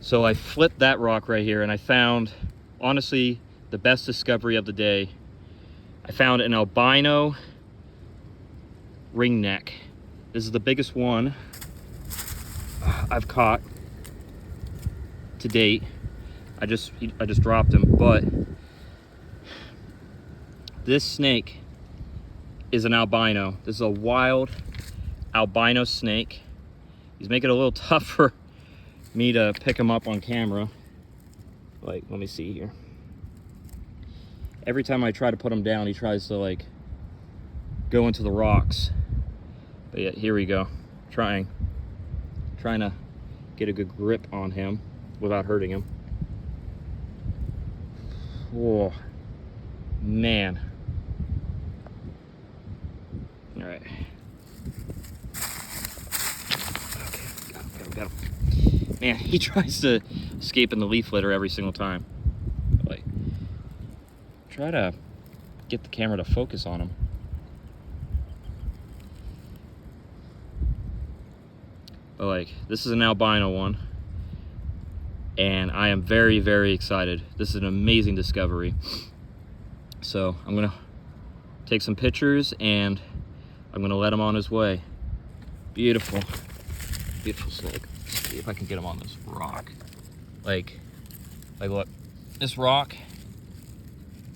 So I flipped that rock right here and I found, honestly, the best discovery of the day. I found an albino ringneck. This is the biggest one I've caught to date. I just dropped him, but this snake is an albino. This is a wild albino snake. He's making it a little tough for me to pick him up on camera. Like, let me see here. Every time I try to put him down, he tries to like go into the rocks. But yeah, here we go. Trying to get a good grip on him without hurting him. Oh, man. All right. Okay, got him. Man, he tries to escape in the leaf litter every single time. Like, try to get the camera to focus on him. But like, this is an albino one, and I am very, very excited. This is an amazing discovery. So I'm gonna take some pictures and I'm gonna let him on his way. Beautiful, beautiful snake. Let's see if I can get him on this rock. Like look, this rock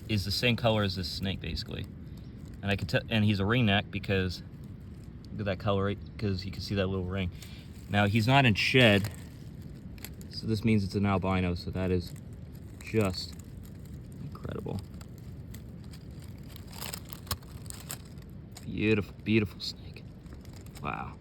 is the same color as this snake basically, and I can tell. And he's a ringneck because look at that color, right? Because you can see that little ring. Now he's not in shed, so this means it's an albino. So that is just incredible. Beautiful, beautiful snake. Wow.